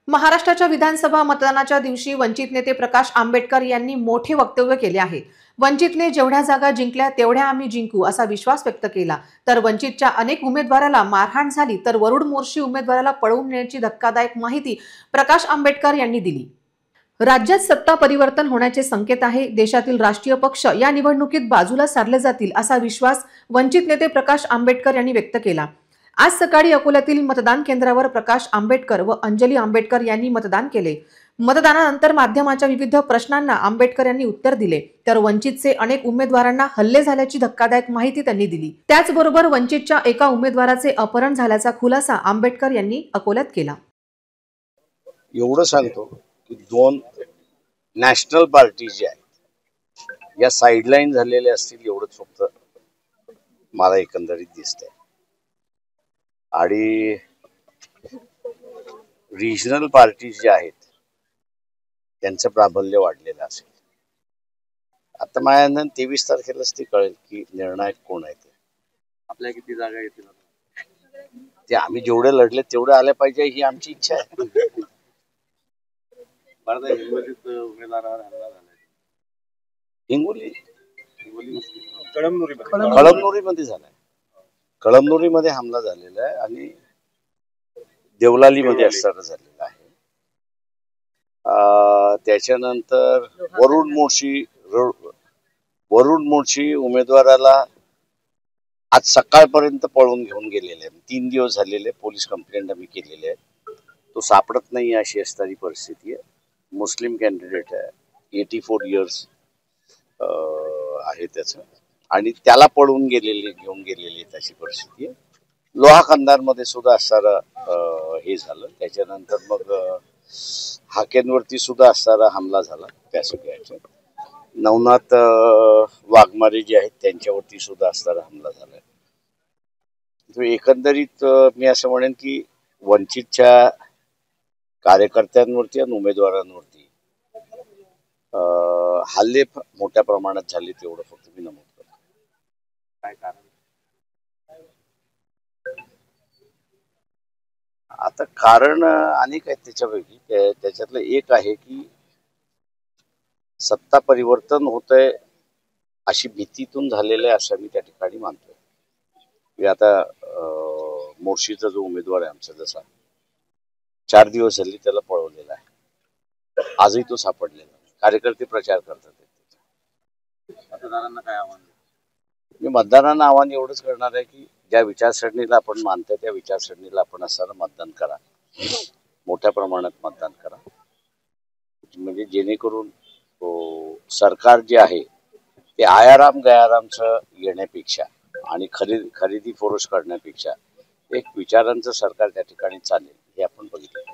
महाराष्ट्राच्या विधानसभा मतदानाच्या दिवशी वंचित नेते प्रकाश आंबेडकर यांनी मोठे वक्तव्य केले आहे। वंचितने जेवढ्या जागा जिंकल्या तेवढ्या आम्ही जिंकू असा विश्वास व्यक्त केला। तर वंचितच्या अनेक उमेदवाराला मारहाण झाली तर वरुड मोर्शी उमेदवाराला पळवून नेण्याची धक्कादायक माहिती प्रकाश आंबेडकर यांनी दिली। राज्यात सत्ता परिवर्तन होण्याचे संकेत आहे। देशातील राष्ट्रीय पक्ष या निवडणुकीत बाजूला सारले जातील असा विश्वास वंचित नेते प्रकाश आंबेडकर यांनी व्यक्त केला। आज सकाळी अकोल्यातील मतदान केंद्रावर प्रकाश आंबेडकर व अंजली आंबेडकर यांनी मतदान केले। मतदानानंतर माध्यमाच्या विविध प्रश्नांना आंबेडकर यांनी उत्तर दिले। तर वंचितचे अनेक उमेदवारांना हल्ले झाल्याची धक्कादायक माहिती त्यांनी दिली। त्याचबरोबर वंचितच्या एका उमेदवाराचे अपहरण झाल्याचा खुलासा आंबेडकर यांनी अकोल्यात केला। एवढं सांगतो की दोन नॅशनल पार्टी जे आहेत या साइडलाईन झालेल्या असतील एवढंच फक्त मला एकंदरीत दिसतंय। आणि रिजनल पार्टीज जे आहेत त्यांचं प्राबल्य वाढलेलं असेल। आता माझ्या 23 तारखेलाच ते कळेल की निर्णायक कोण आहे ते। आपल्या किती जागा येतील ते आम्ही जेवढे लढले तेवढे आले पाहिजे ही आमची इच्छा आहे। हिंगोलीत उमेदवारावर हल्ला झाला। हिंगोली कळमनुरीमध्ये झालाय। कळमनुरीमध्ये हमला झालेला आहे आणि देवलालीमध्ये असताना झालेला आहे। त्याच्यानंतर वरुड मोर्शी उमेदवाराला आज सकाळपर्यंत पळून घेऊन गेलेले आहे। 3 दिवस झालेले पोलीस कंप्लेंट आम्ही केलेले आहे। तो सापडत नाही अशी असणारी परिस्थिती आहे। मुस्लिम कॅन्डिडेट आहे, 84 इयर्स आहे त्याचं आणि त्याला पळून घेऊन गेलेली अशी परिस्थिती आहे। लोहा कंधारमध्ये सुद्धा असणारा हे झालं। त्याच्यानंतर मग हाकेंवरती सुद्धा असणारा हमला झाला त्या सगळ्याच्या। नवनाथ वाघमारे जे आहेत त्यांच्यावरती सुद्धा असणारा हमला झाला। एकंदरीत मी असं म्हणेन की वंचितच्या कार्यकर्त्यांवरती आणि उमेदवारांवरती हल्ले मोठ्या प्रमाणात झाले तेवढं फक्त मी नमूद करतो। काय कारण? आता कारण अनेक आहेत त्याच्यापैकी। त्याच्यातलं एक आहे की सत्ता परिवर्तन होतंय अशी भीतीतून झालेलं आहे असं मी त्या ठिकाणी मानतोय। आता मोर्शीचा जो उमेदवार आहे आमचा, जसा 4 दिवस झाली त्याला पळवलेला आहे, आजही तो सापडलेला आहे। कार्यकर्ते प्रचार करतात। मतदारांना काय आव्हान? मी मतदारांना आव्हान एवढंच करणार आहे की ज्या विचारसरणीला आपण मानतोय त्या विचारसरणीला आपण असताना मतदान करा, मोठ्या प्रमाणात मतदान करा, म्हणजे जेणेकरून सरकार जे आहे ते आयाराम गयारामचं येण्यापेक्षा आणि खरेदी फोरोश करण्यापेक्षा एक विचारांचं सरकार त्या ठिकाणी चालेल हे आपण बघितलं।